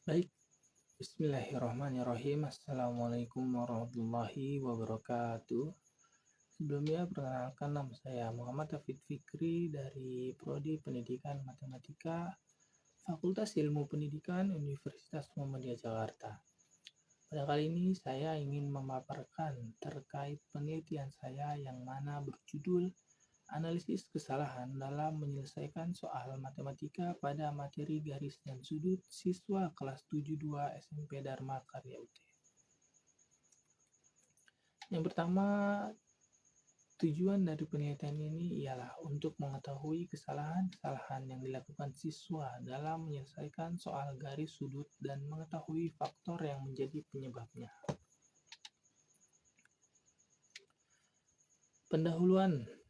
Baik, bismillahirrahmanirrahim. Assalamualaikum warahmatullahi wabarakatuh. Sebelumnya, perkenalkan nama saya Muhammad Hafid Fikri dari Prodi Pendidikan Matematika, Fakultas Ilmu Pendidikan Universitas Muhammadiyah Jakarta. Pada kali ini saya ingin memaparkan terkait penelitian saya yang mana berjudul Analisis kesalahan dalam menyelesaikan soal matematika pada materi garis dan sudut siswa kelas 72 SMP Dharma Karya UT. Yang pertama, tujuan dari penelitian ini ialah untuk mengetahui kesalahan-kesalahan yang dilakukan siswa dalam menyelesaikan soal garis sudut dan mengetahui faktor yang menjadi penyebabnya. Pendahuluan.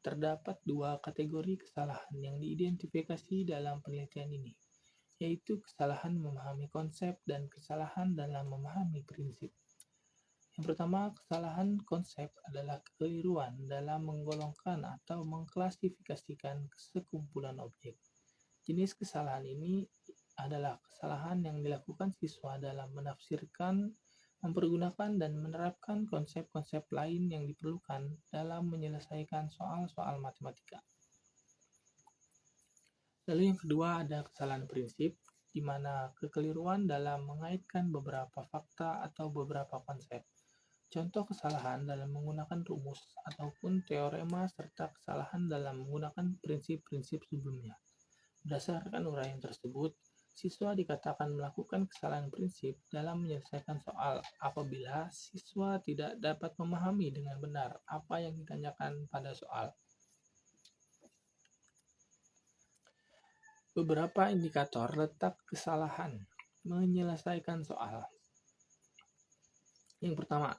Terdapat dua kategori kesalahan yang diidentifikasi dalam penelitian ini, yaitu kesalahan memahami konsep dan kesalahan dalam memahami prinsip. Yang pertama, kesalahan konsep adalah kekeliruan dalam menggolongkan atau mengklasifikasikan sekumpulan objek. Jenis kesalahan ini adalah kesalahan yang dilakukan siswa dalam menafsirkan, mempergunakan, dan menerapkan konsep-konsep lain yang diperlukan dalam menyelesaikan soal-soal matematika. Lalu yang kedua ada kesalahan prinsip, di mana kekeliruan dalam mengaitkan beberapa fakta atau beberapa konsep. Contoh kesalahan dalam menggunakan rumus ataupun teorema serta kesalahan dalam menggunakan prinsip-prinsip sebelumnya. Berdasarkan uraian tersebut, siswa dikatakan melakukan kesalahan prinsip dalam menyelesaikan soal apabila siswa tidak dapat memahami dengan benar apa yang ditanyakan pada soal. Beberapa indikator letak kesalahan menyelesaikan soal. Yang pertama,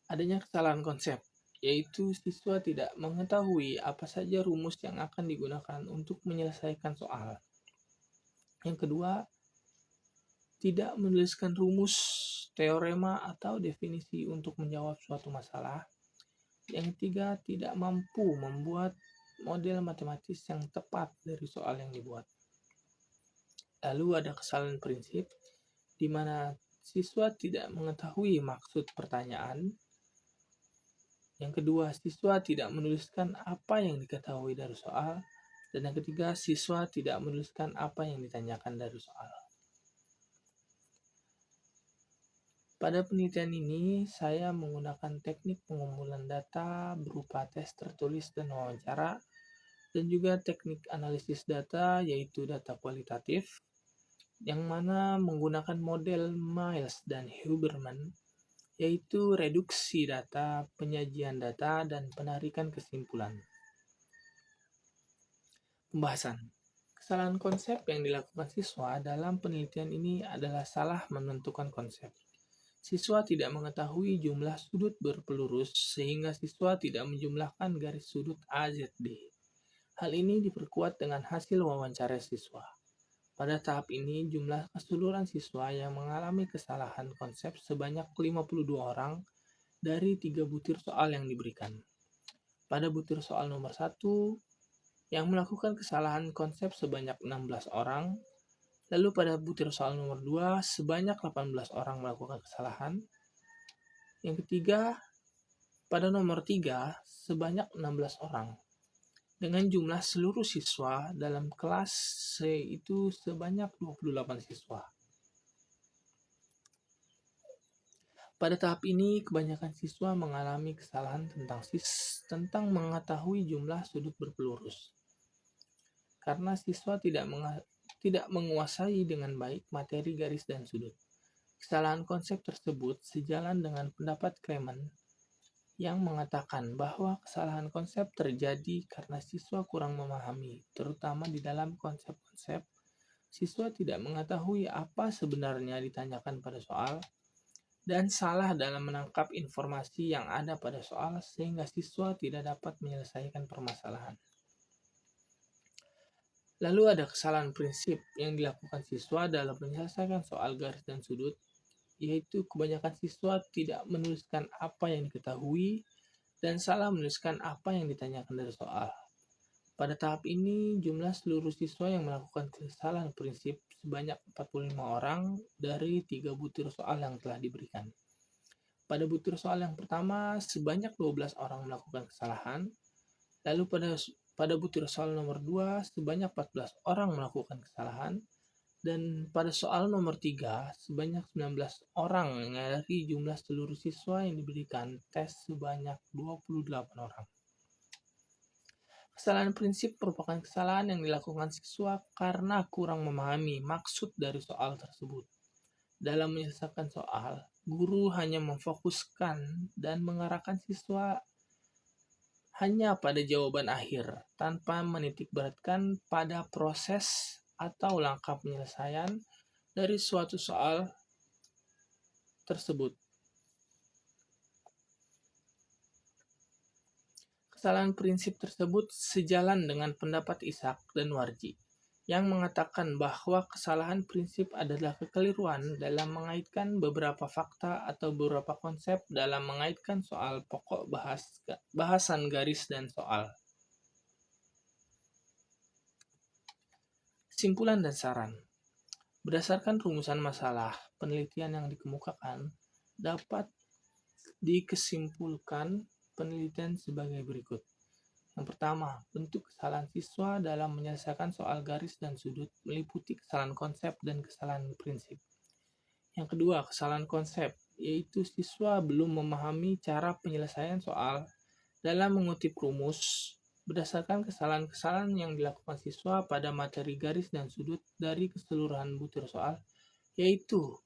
adanya kesalahan konsep, yaitu siswa tidak mengetahui apa saja rumus yang akan digunakan untuk menyelesaikan soal. Yang kedua, tidak menuliskan rumus, teorema, atau definisi untuk menjawab suatu masalah. Yang ketiga, tidak mampu membuat model matematis yang tepat dari soal yang dibuat. Lalu ada kesalahan prinsip, di mana siswa tidak mengetahui maksud pertanyaan. Yang kedua, siswa tidak menuliskan apa yang diketahui dari soal. Dan yang ketiga, siswa tidak menuliskan apa yang ditanyakan dari soal. Pada penelitian ini, saya menggunakan teknik pengumpulan data berupa tes tertulis dan wawancara, dan juga teknik analisis data yaitu data kualitatif, yang mana menggunakan model Miles dan Huberman, yaitu reduksi data, penyajian data, dan penarikan kesimpulan. Pembahasan. Kesalahan konsep yang dilakukan siswa dalam penelitian ini adalah salah menentukan konsep. Siswa tidak mengetahui jumlah sudut berpelurus sehingga siswa tidak menjumlahkan garis sudut AZD. Hal ini diperkuat dengan hasil wawancara siswa. Pada tahap ini, jumlah keseluruhan siswa yang mengalami kesalahan konsep sebanyak 52 orang dari 3 butir soal yang diberikan. Pada butir soal nomor 1, yang melakukan kesalahan konsep sebanyak 16 orang, lalu pada butir soal nomor 2, sebanyak 18 orang melakukan kesalahan. Yang ketiga, pada nomor 3, sebanyak 16 orang. Dengan jumlah seluruh siswa dalam kelas C itu sebanyak 28 siswa. Pada tahap ini, kebanyakan siswa mengalami kesalahan tentang mengetahui jumlah sudut berpelurus. Karena siswa tidak menguasai dengan baik materi garis dan sudut. Kesalahan konsep tersebut sejalan dengan pendapat Kremen yang mengatakan bahwa kesalahan konsep terjadi karena siswa kurang memahami, terutama di dalam konsep-konsep. Siswa tidak mengetahui apa sebenarnya ditanyakan pada soal, dan salah dalam menangkap informasi yang ada pada soal sehingga siswa tidak dapat menyelesaikan permasalahan. Lalu ada kesalahan prinsip yang dilakukan siswa dalam menyelesaikan soal garis dan sudut, yaitu kebanyakan siswa tidak menuliskan apa yang diketahui dan salah menuliskan apa yang ditanyakan dari soal. Pada tahap ini, jumlah seluruh siswa yang melakukan kesalahan prinsip sebanyak 45 orang dari 3 butir soal yang telah diberikan. Pada butir soal yang pertama, sebanyak 12 orang melakukan kesalahan. Lalu pada butir soal nomor 2, sebanyak 14 orang melakukan kesalahan. Dan pada soal nomor 3, sebanyak 19 orang dari jumlah seluruh siswa yang diberikan tes sebanyak 28 orang. Kesalahan prinsip merupakan kesalahan yang dilakukan siswa karena kurang memahami maksud dari soal tersebut. Dalam menyelesaikan soal, guru hanya memfokuskan dan mengarahkan siswa hanya pada jawaban akhir, tanpa menitikberatkan pada proses atau langkah penyelesaian dari suatu soal tersebut. Kesalahan prinsip tersebut sejalan dengan pendapat Ishak dan Warji, yang mengatakan bahwa kesalahan prinsip adalah kekeliruan dalam mengaitkan beberapa fakta atau beberapa konsep dalam mengaitkan soal pokok bahasan garis dan soal. Kesimpulan dan saran. Berdasarkan rumusan masalah, penelitian yang dikemukakan dapat dikesimpulkan penelitian sebagai berikut. Yang pertama, bentuk kesalahan siswa dalam menyelesaikan soal garis dan sudut meliputi kesalahan konsep dan kesalahan prinsip. Yang kedua, kesalahan konsep, yaitu siswa belum memahami cara penyelesaian soal dalam mengutip rumus berdasarkan kesalahan-kesalahan yang dilakukan siswa pada materi garis dan sudut dari keseluruhan butir soal, yaitu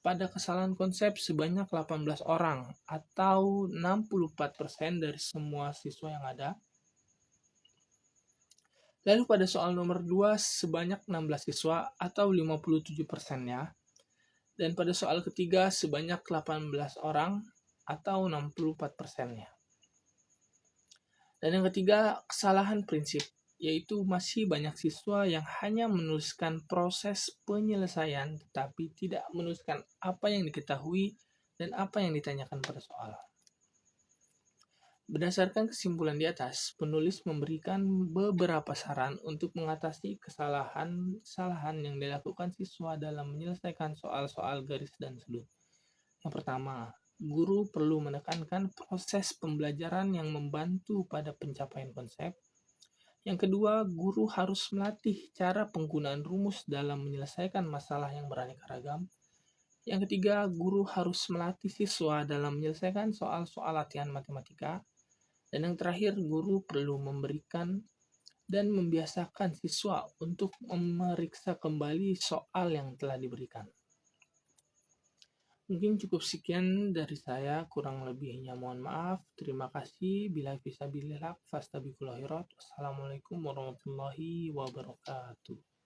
pada kesalahan konsep sebanyak 18 orang atau 64% dari semua siswa yang ada. Lalu pada soal nomor 2 sebanyak 16 siswa atau 57%-nya. Dan pada soal ketiga sebanyak 18 orang atau 64%-nya. Dan yang ketiga, kesalahan prinsip, yaitu masih banyak siswa yang hanya menuliskan proses penyelesaian tetapi tidak menuliskan apa yang diketahui dan apa yang ditanyakan pada soal. Berdasarkan kesimpulan di atas, penulis memberikan beberapa saran untuk mengatasi kesalahan yang dilakukan siswa dalam menyelesaikan soal-soal garis dan sudut. Yang pertama, guru perlu menekankan proses pembelajaran yang membantu pada pencapaian konsep. Yang kedua, guru harus melatih cara penggunaan rumus dalam menyelesaikan masalah yang beraneka ragam. Yang ketiga, guru harus melatih siswa dalam menyelesaikan soal-soal latihan matematika. Dan yang terakhir, guru perlu memberikan dan membiasakan siswa untuk memeriksa kembali soal yang telah diberikan. Mungkin cukup sekian dari saya, kurang lebihnya mohon maaf. Terima kasih. Bila fisabilillah, fastabiqul khairat. Wassalamualaikum warahmatullahi wabarakatuh.